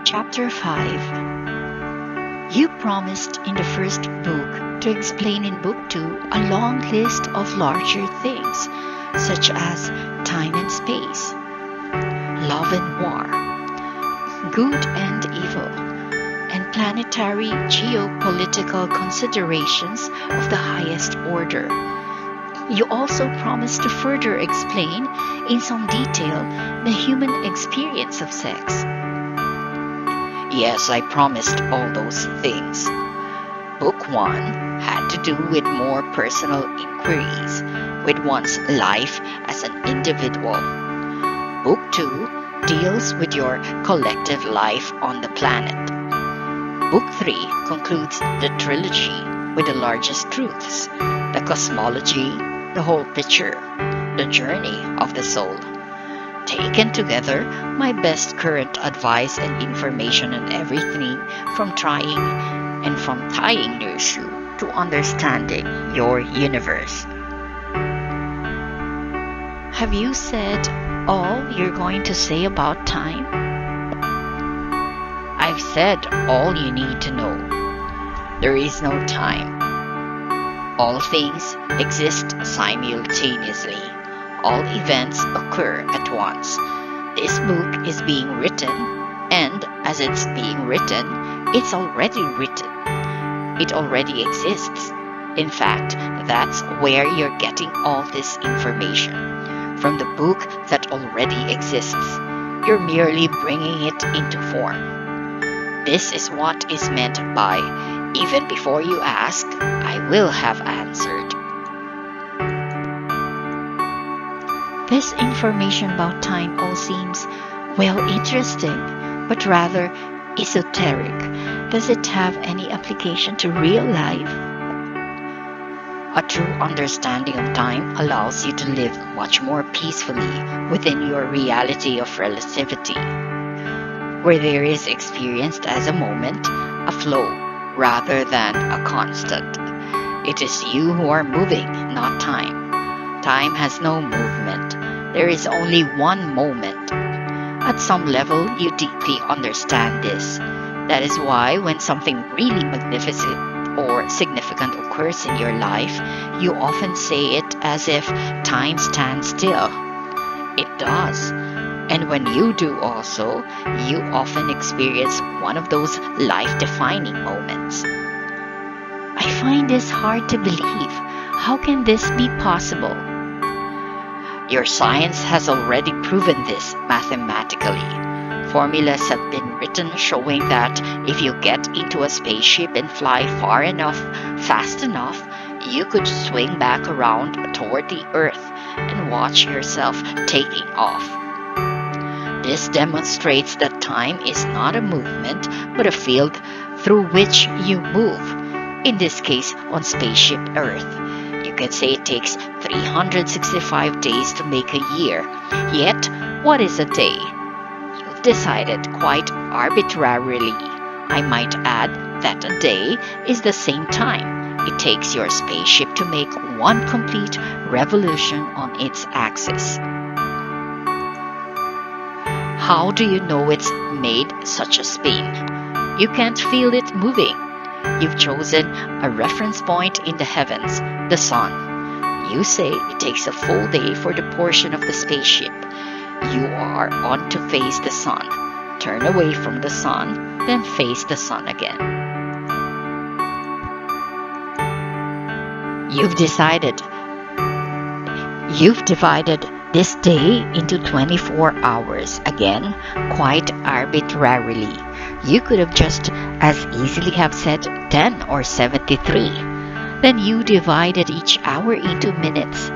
Chapter 5. You promised in the first book to explain in book 2 a long list of larger things, such as time and space, love and war, good and evil, and planetary geopolitical considerations of the highest order. You also promised to further explain in some detail the human experience of sex. Yes, I promised all those things. Book 1 had to do with more personal inquiries, with one's life as an individual. Book 2 deals with your collective life on the planet. Book 3 concludes the trilogy with the largest truths, the cosmology, the whole picture, the journey of the soul. Taken together, my best current advice and information on everything from tying your shoe to understanding your universe. Have you said all you're going to say about time? I've said all you need to know. There is no time. All things exist simultaneously. All events occur at once. This book is being written, and as it's being written, it's already written. It already exists. In fact, that's where you're getting all this information. From the book that already exists. You're merely bringing it into form. This is what is meant by, even before you ask, I will have answered. This information about time all seems, well, interesting, but rather esoteric. Does it have any application to real life? A true understanding of time allows you to live much more peacefully within your reality of relativity, where there is experienced as a moment, a flow, rather than a constant. It is you who are moving, not time. Time has no movement. There is only one moment. At some level, you deeply understand this. That is why when something really magnificent or significant occurs in your life, you often say it as if time stands still. It does. And when you do also, you often experience one of those life-defining moments. I find this hard to believe. How can this be possible? Your science has already proven this mathematically. Formulas have been written showing that if you get into a spaceship and fly far enough, fast enough, you could swing back around toward the Earth and watch yourself taking off. This demonstrates that time is not a movement, but a field through which you move. In this case, on spaceship Earth. You can say it takes 365 days to make a year. Yet, what is a day? You've decided quite arbitrarily. I might add that a day is the same time it takes your spaceship to make one complete revolution on its axis. How do you know it's made such a spin? You can't feel it moving. You've chosen a reference point in the heavens, the sun. You say it takes a full day for the portion of the spaceship. You are on to face the sun. Turn away from the sun, then face the sun again. You've divided this day into 24 hours, again, quite arbitrarily. You could have just as easily have said 10 or 73. Then you divided each hour into minutes.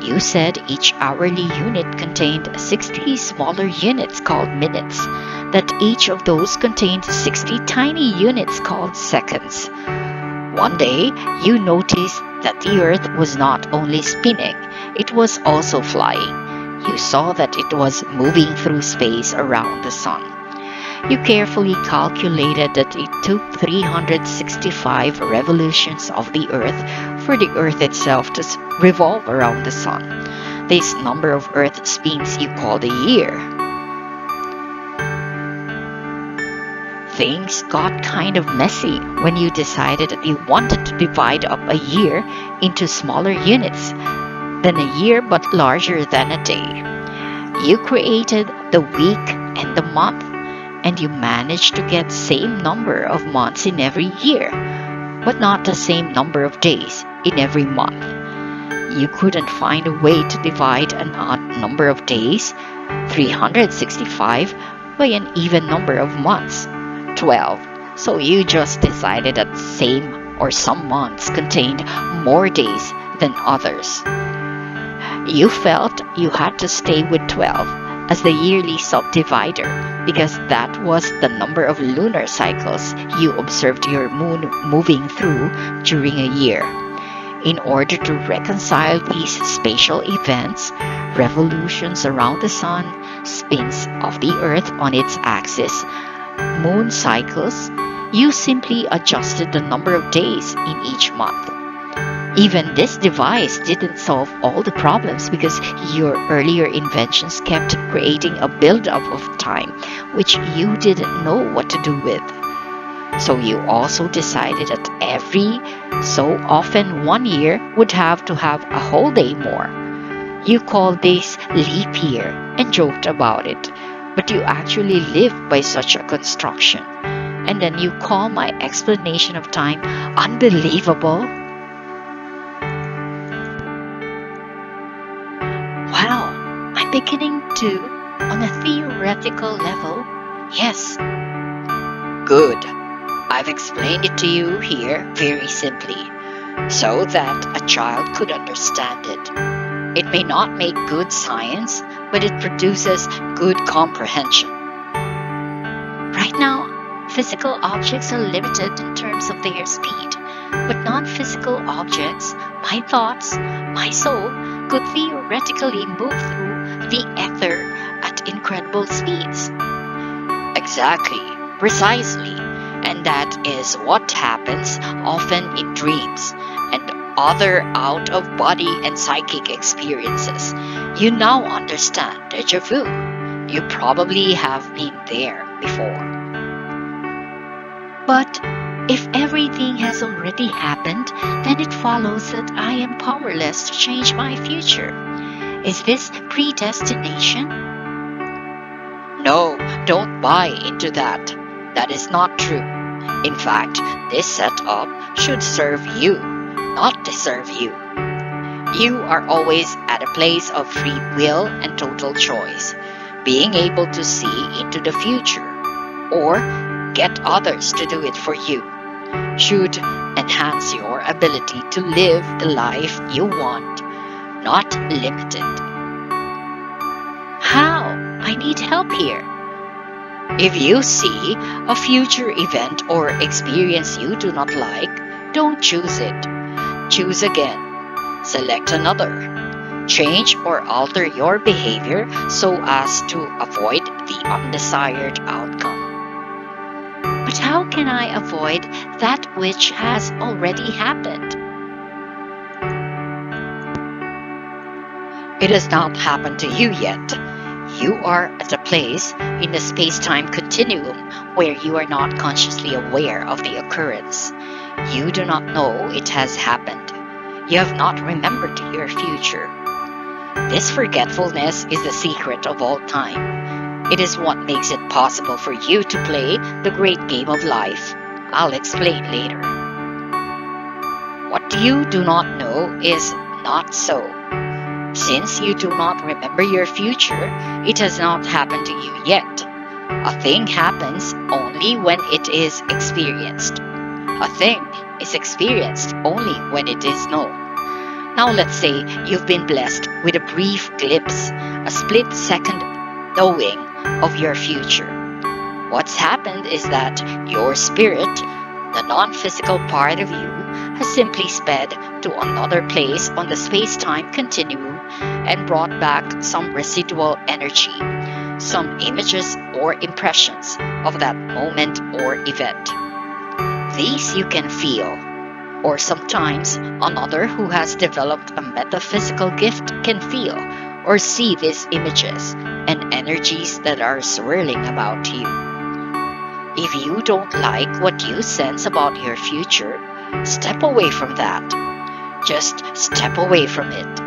You said each hourly unit contained 60 smaller units called minutes, that each of those contained 60 tiny units called seconds. One day, you noticed that the Earth was not only spinning, it was also flying. You saw that it was moving through space around the sun. You carefully calculated that it took 365 revolutions of the Earth for the Earth itself to revolve around the sun. This number of Earth spins you called a year. Things got kind of messy when you decided that you wanted to divide up a year into smaller units than a year but larger than a day. You created the week and the month, and you managed to get same number of months in every year, but not the same number of days in every month. You couldn't find a way to divide an odd number of days, 365, by an even number of months, 12. So you just decided that same or some months contained more days than others. You felt you had to stay with 12 as the yearly subdivider because that was the number of lunar cycles you observed your moon moving through during a year. In order to reconcile these spatial events, revolutions around the sun, spins of the earth on its axis, moon cycles, you simply adjusted the number of days in each month. Even this device didn't solve all the problems because your earlier inventions kept creating a buildup of time which you didn't know what to do with. So you also decided that every so often one year would have to have a whole day more. You called this leap year and joked about it, but you actually live by such a construction. And then you call my explanation of time unbelievable? Wow, I'm beginning to, on a theoretical level, yes. Good. I've explained it to you here very simply, so that a child could understand it. It may not make good science, but it produces good comprehension. Right now, physical objects are limited in terms of their speed, but non-physical objects, my thoughts, my soul, could theoretically move through the ether at incredible speeds. Exactly, precisely. And that is what happens often in dreams and other out of body and psychic experiences. You now understand deja vu. You probably have been there before. But if everything has already happened, then it follows that I am powerless to change my future. Is this predestination? No, don't buy into that. That is not true. In fact, this setup should serve you, not disserve you. You are always at a place of free will and total choice, being able to see into the future or get others to do it for you should enhance your ability to live the life you want, not limit it. How? I need help here. If you see a future event or experience you do not like, don't choose it. Choose again. Select another. Change or alter your behavior so as to avoid the undesired outcome. But how can I avoid that which has already happened? It has not happened to you yet. You are at a place in the space-time continuum where you are not consciously aware of the occurrence. You do not know it has happened. You have not remembered your future. This forgetfulness is the secret of all time. It is what makes it possible for you to play the great game of life. I'll explain later. What you do not know is not so. Since you do not remember your future, it has not happened to you yet. A thing happens only when it is experienced. A thing is experienced only when it is known. Now let's say you've been blessed with a brief glimpse, a split-second knowing of your future. What's happened is that your spirit, the non-physical part of you, has simply sped to another place on the space-time continuum and brought back some residual energy, some images or impressions of that moment or event. These you can feel, or sometimes another who has developed a metaphysical gift can feel or see these images and energies that are swirling about you. If you don't like what you sense about your future, step away from that. Just step away from it.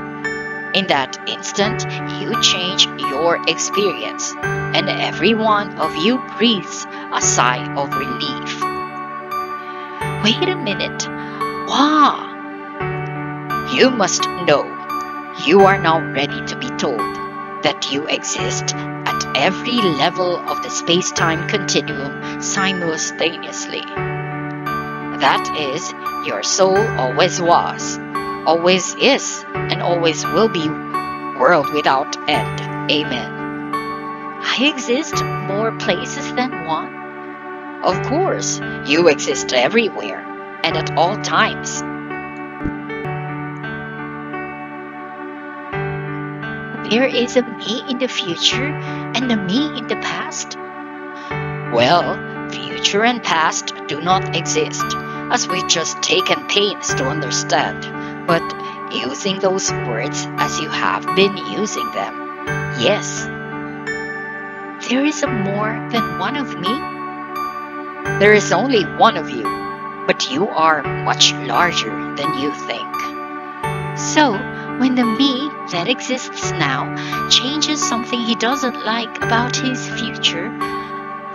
In that instant, you change your experience, and every one of you breathes a sigh of relief. Wait a minute. Wow! You must know you are now ready to be told that you exist at every level of the space time continuum simultaneously. That is, your soul always was, always is, and always will be, world without end. Amen. I exist more places than one. Of course, you exist everywhere and at all times. There is a me in the future and a me in the past. Well, future and past do not exist, as we've just taken pains to understand, but using those words as you have been using them, yes. There is a more than one of me? There is only one of you, but you are much larger than you think. So, when the me that exists now changes something he doesn't like about his future,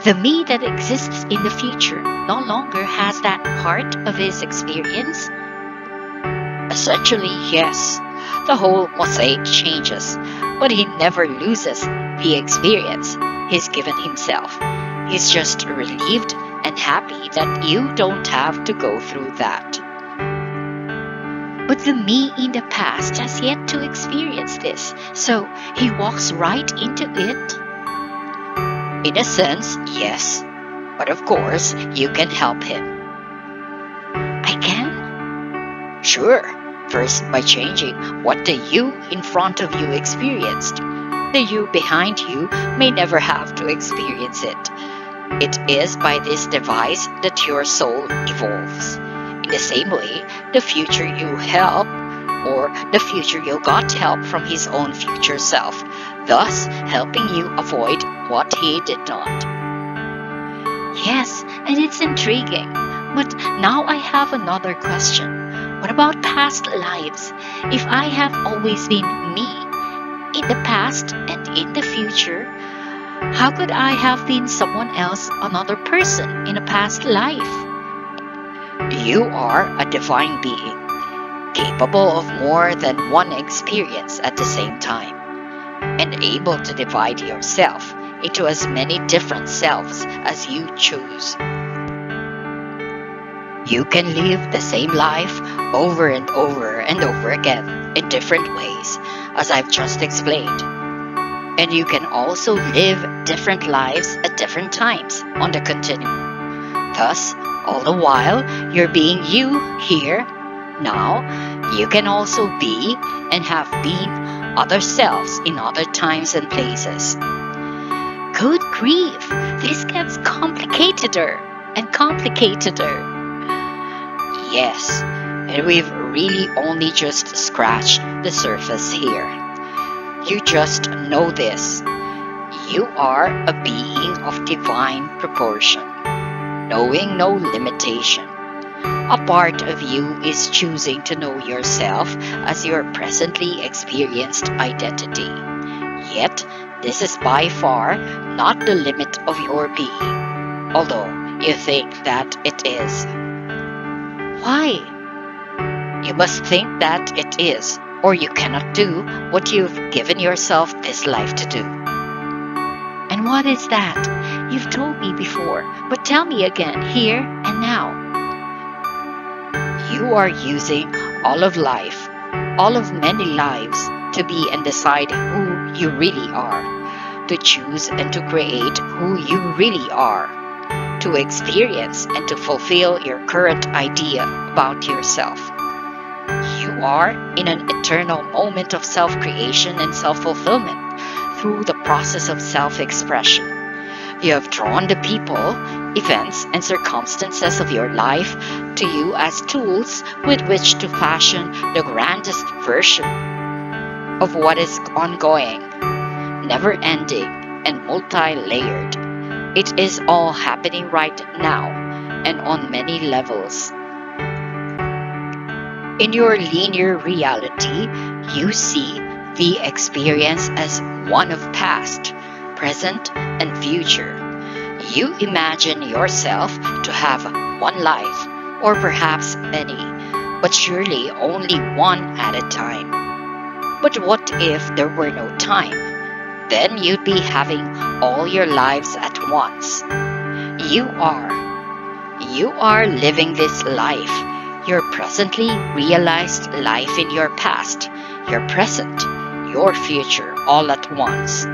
the me that exists in the future no longer has that part of his experience? Essentially, yes. The whole mosaic changes, but he never loses the experience he's given himself. He's just relieved and happy that you don't have to go through that. But the me in the past has yet to experience this, so he walks right into it. In a sense, yes. But of course, you can help him. I can? Sure. First, by changing what the you in front of you experienced. The you behind you may never have to experience it. It is by this device that your soul evolves. In the same way, the future you help, or the future you got help from his own future self, thus helping you avoid what he did not. Yes, and it's intriguing. But now I have another question. What about past lives? If I have always been me, in the past and in the future, how could I have been someone else, another person, in a past life? You are a divine being, capable of more than one experience at the same time, and able to divide yourself into as many different selves as you choose. You can live the same life over and over again in different ways, as I've just explained. And you can also live different lives at different times on the continuum. Thus, all the while you're being you here, now, you can also be and have been other selves in other times and places. Good grief, this gets complicateder and complicateder. Yes, and we've really only just scratched the surface here. You just know this. You are a being of divine proportion, knowing no limitation. A part of you is choosing to know yourself as your presently experienced identity. Yet, this is by far not the limit of your being, although you think that it is. Why? You must think that it is, or you cannot do what you've given yourself this life to do. And what is that? You've told me before, but tell me again, here and now. You are using all of life, all of many lives, to be and decide who you really are, to choose and to create who you really are, to experience and to fulfill your current idea about yourself. You are in an eternal moment of self-creation and self-fulfillment through the process of self-expression. You have drawn the people, events, and circumstances of your life to you as tools with which to fashion the grandest version of what is ongoing, never-ending, and multi-layered. It is all happening right now and on many levels. In your linear reality, you see the experience as one of past, present, and future. You imagine yourself to have one life, or perhaps many, but surely only one at a time. But what if there were no time? Then you'd be having all your lives at once. You are. You are living this life, your presently realized life in your past, your present, your future, all at once.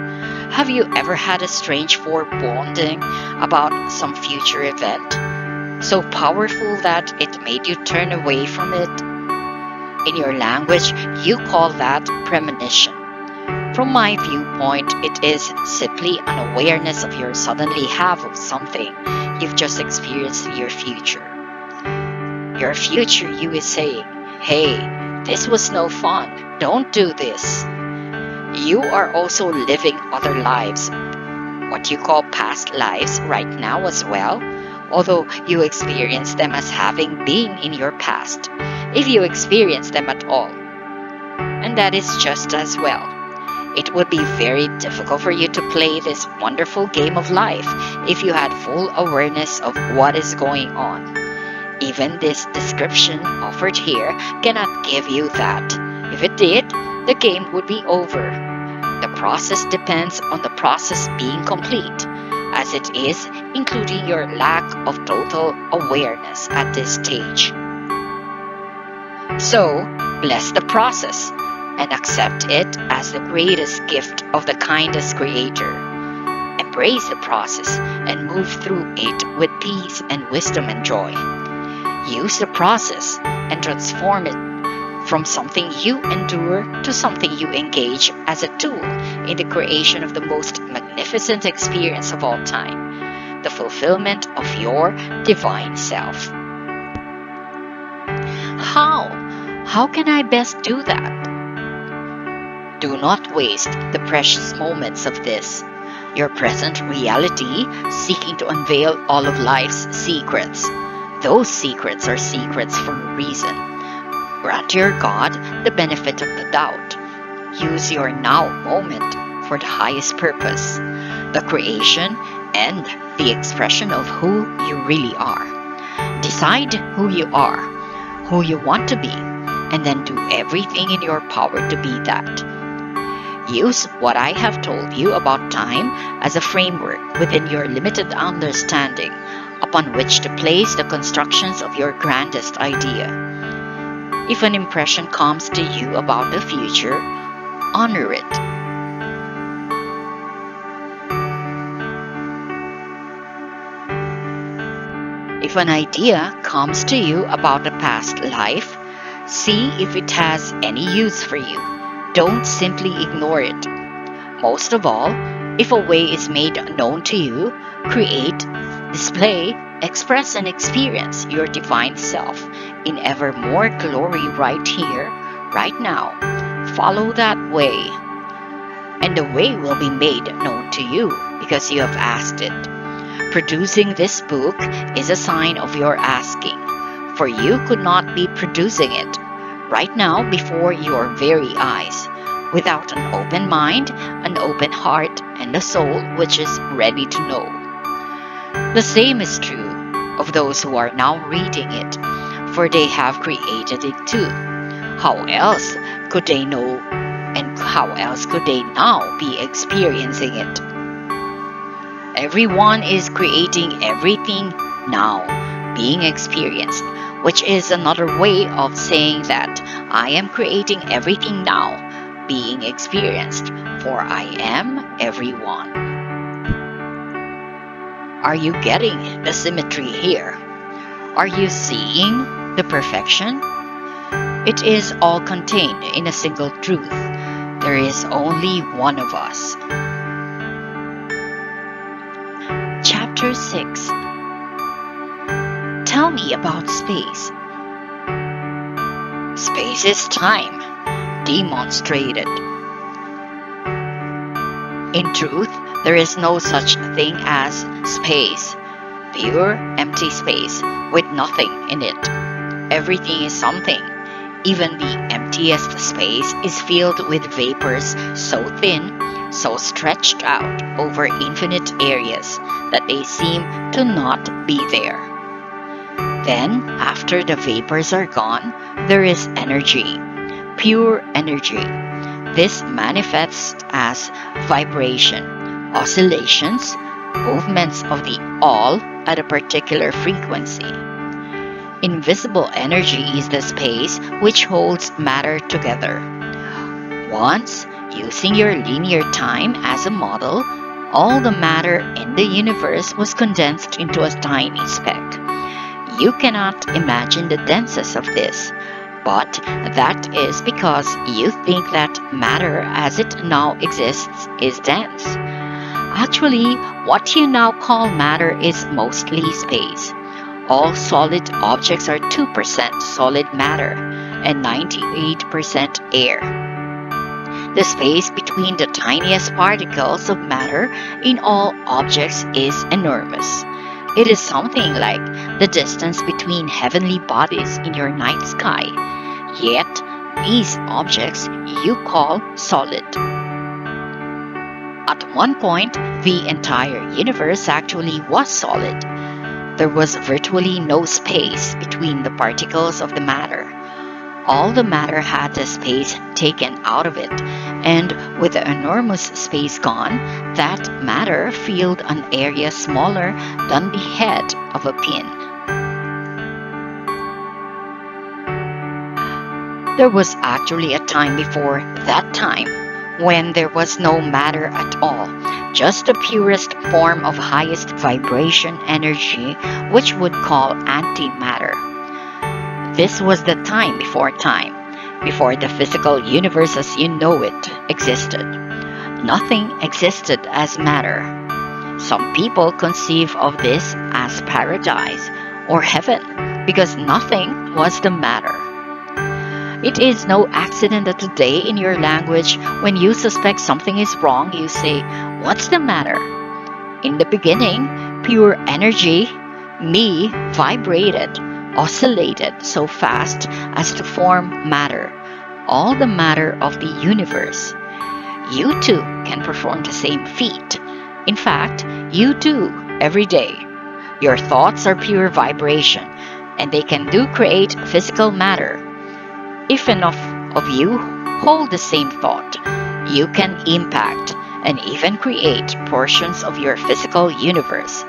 Have you ever had a strange foreboding about some future event? So powerful that it made you turn away from it? In your language, you call that premonition. From my viewpoint, it is simply an awareness of your suddenly have of something you've just experienced in your future. Your future you is saying, hey, this was no fun, don't do this. You are also living other lives, what you call past lives, right now as well, although you experience them as having been in your past, if you experience them at all. And that is just as well. It would be very difficult for you to play this wonderful game of life if you had full awareness of what is going on. Even this description offered here cannot give you that. If it did, the game would be over. The process depends on the process being complete, as it is, including your lack of total awareness at this stage. So, bless the process and accept it as the greatest gift of the kindest Creator. Embrace the process and move through it with peace and wisdom and joy. Use the process and transform it from something you endure to something you engage as a tool in the creation of the most magnificent experience of all time, the fulfillment of your divine self. How? How can I best do that? Do not waste the precious moments of this, your present reality, seeking to unveil all of life's secrets. Those secrets are secrets for a reason. Grant your God the benefit of the doubt. Use your now moment for the highest purpose, the creation and the expression of who you really are. Decide who you are, who you want to be, and then do everything in your power to be that. Use what I have told you about time as a framework within your limited understanding upon which to place the constructions of your grandest idea. If an impression comes to you about the future, honor it. If an idea comes to you about a past life, see if it has any use for you. Don't simply ignore it. Most of all, if a way is made known to you, create, display, express, and experience your divine self in ever more glory right here, right now. Follow that way, and the way will be made known to you because you have asked it. Producing this book is a sign of your asking, for you could not be producing it right now before your very eyes, without an open mind, an open heart, and a soul which is ready to know. The same is true of those who are now reading it, for they have created it too. How else could they know, and how else could they now be experiencing it? Everyone is creating everything now, being experienced, which is another way of saying that I am creating everything now, being experienced, for I am everyone. Are you getting the symmetry here? Are you seeing the perfection? It is all contained in a single truth. There is only one of us. Chapter 6. Tell me about space. Space is time, demonstrated. In truth, there is no such thing as space, pure empty space with nothing in it. Everything is something. Even the emptiest space is filled with vapors so thin, so stretched out over infinite areas that they seem to not be there. Then, after the vapors are gone, there is energy, pure energy. This manifests as vibration, oscillations, movements of the all at a particular frequency. Invisible energy is the space which holds matter together. Once, using your linear time as a model, all the matter in the universe was condensed into a tiny speck. You cannot imagine the denseness of this, but that is because you think that matter as it now exists is dense. Actually, what you now call matter is mostly space. All solid objects are 2% solid matter and 98% air. The space between the tiniest particles of matter in all objects is enormous. It is something like the distance between heavenly bodies in your night sky. Yet, these objects you call solid. At one point, the entire universe actually was solid. There was virtually no space between the particles of the matter. All the matter had the space taken out of it, and with the enormous space gone, that matter filled an area smaller than the head of a pin. There was actually a time before that time when there was no matter at all, just the purest form of highest vibration energy, which would call antimatter. This was the time, before the physical universe as you know it existed. Nothing existed as matter. Some people conceive of this as paradise or heaven because nothing was the matter. It is no accident that today in your language, when you suspect something is wrong, you say, "What's the matter?" In the beginning, pure energy, me, vibrated, oscillated so fast as to form matter, all the matter of the universe. You too can perform the same feat. In fact, you do every day. Your thoughts are pure vibration, and they can create physical matter. If enough of you hold the same thought, you can impact and even create portions of your physical universe.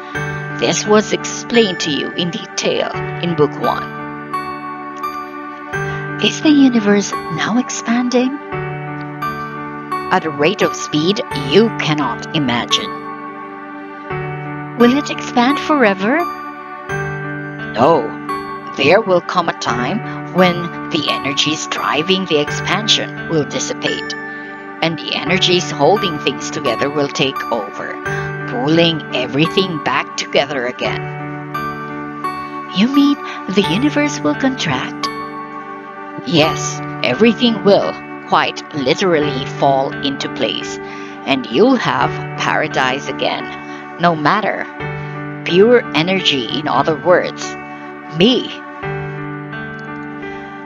This was explained to you in detail in Book 1. Is the universe now expanding? At a rate of speed you cannot imagine. Will it expand forever? No. There will come a time when the energies driving the expansion will dissipate, and the energies holding things together will take over, pulling everything back together again. You mean the universe will contract? Yes, everything will, quite literally, fall into place, and you'll have paradise again. No matter. Pure energy, in other words. Me.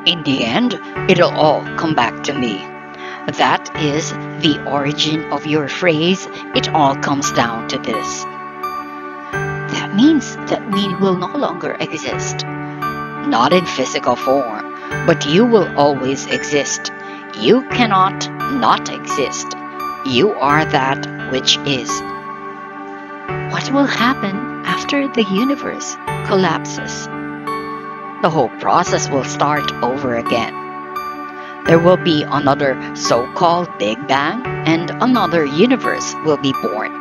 In the end, it'll all come back to me. That is the origin of your phrase, "It all comes down to this." That means that we will no longer exist. Not in physical form, but you will always exist. You cannot not exist. You are that which is. What will happen after the universe collapses? The whole process will start over again. There will be another so-called Big Bang, and another universe will be born.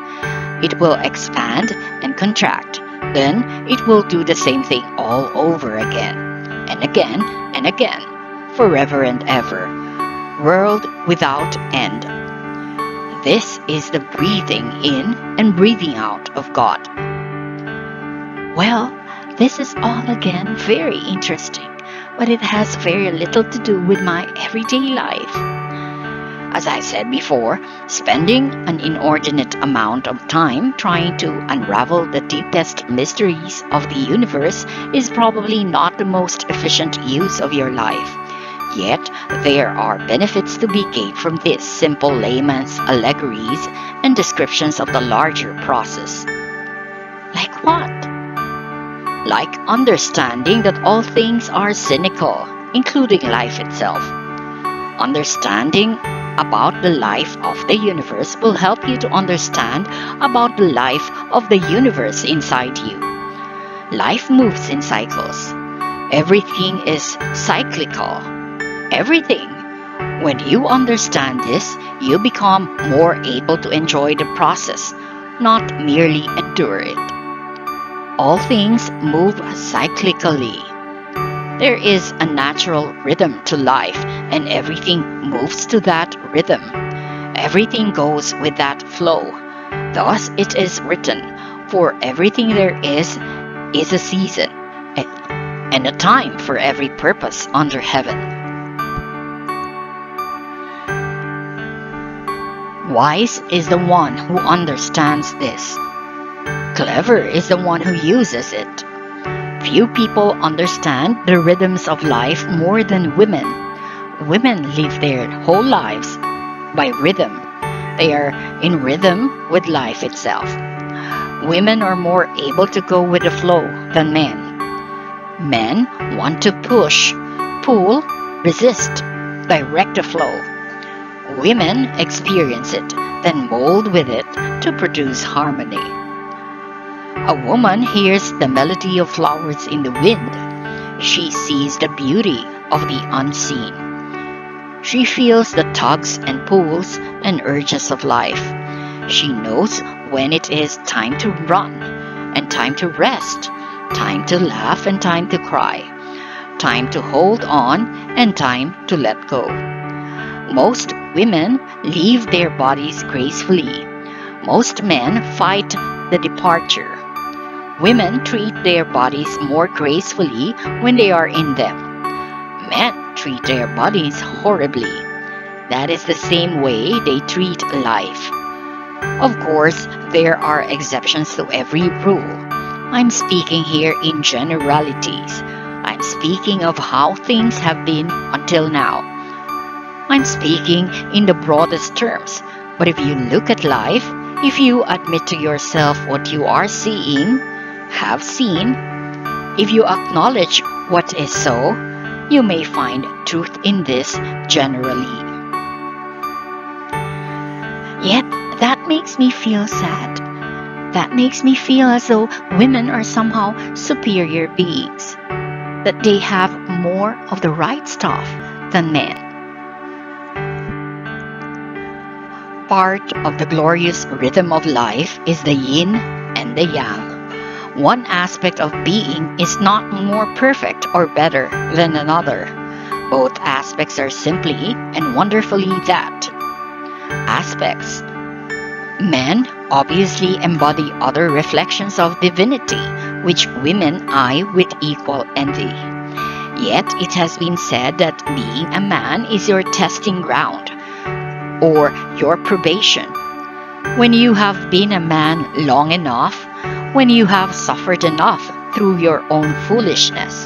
It will expand and contract. Then it will do the same thing all over again, and again, and again, forever and ever. World without end. This is the breathing in and breathing out of God. Well, this is all again very interesting, but it has very little to do with my everyday life. As I said before, spending an inordinate amount of time trying to unravel the deepest mysteries of the universe is probably not the most efficient use of your life. Yet, there are benefits to be gained from these simple layman's allegories and descriptions of the larger process. Like what? Like understanding that all things are cynical, including life itself. Understanding about the life of the universe will help you to understand about the life of the universe inside you. Life moves in cycles. Everything is cyclical. Everything. When you understand this, you become more able to enjoy the process, not merely endure it. All things move cyclically. There is a natural rhythm to life, and everything moves to that rhythm. Everything goes with that flow. Thus it is written, for everything there is a season, and a time for every purpose under heaven. Wise is the one who understands this. Clever is the one who uses it. Few people understand the rhythms of life more than women. Women live their whole lives by rhythm. They are in rhythm with life itself. Women are more able to go with the flow than men. Men want to push, pull, resist, direct the flow. Women experience it, then mold with it to produce harmony. A woman hears the melody of flowers in the wind. She sees the beauty of the unseen. She feels the tugs and pulls and urges of life. She knows when it is time to run and time to rest, time to laugh and time to cry, time to hold on and time to let go. Most women leave their bodies gracefully. Most men fight the departure. Women treat their bodies more gracefully when they are in them. Men treat their bodies horribly. That is the same way they treat life. Of course, there are exceptions to every rule. I'm speaking here in generalities. I'm speaking of how things have been until now. I'm speaking in the broadest terms. But if you look at life, if you admit to yourself what you are seeing, have seen, if you acknowledge what is so, you may find truth in this generally. Yet, that makes me feel sad. That makes me feel as though women are somehow superior beings, that they have more of the right stuff than men. Part of the glorious rhythm of life is the yin and the yang. One aspect of being is not more perfect or better than another. Both aspects are simply and wonderfully that. Aspects. Men obviously embody other reflections of divinity, which women eye with equal envy. Yet it has been said that being a man is your testing ground, or your probation. When you have been a man long enough, when you have suffered enough through your own foolishness,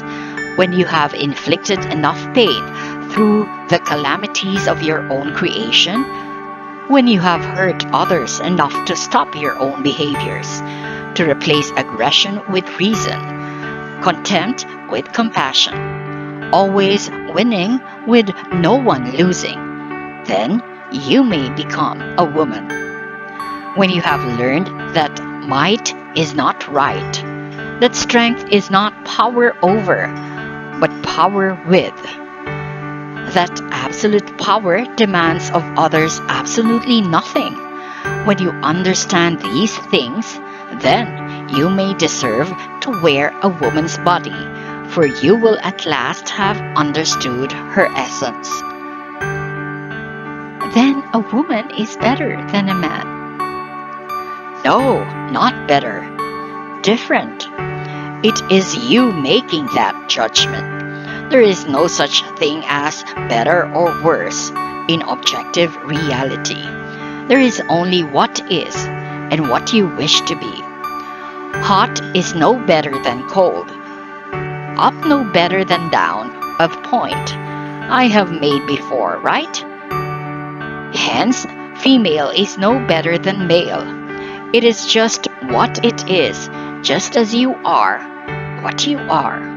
when you have inflicted enough pain through the calamities of your own creation, when you have hurt others enough to stop your own behaviors, to replace aggression with reason, contempt with compassion, always winning with no one losing, then you may become a woman. When you have learned that might is not right, that strength is not power over, but power with, that absolute power demands of others absolutely nothing. When you understand these things, then you may deserve to wear a woman's body, for you will at last have understood her essence. Then a woman is better than a man. No, not better. Different. It is you making that judgment. There is no such thing as better or worse. in objective reality. There is only what is and what you wish to be. Hot is no better than cold, up no better than down, of point I have made before, right? Hence, female is no better than male. It is just what it is, just as you are what you are.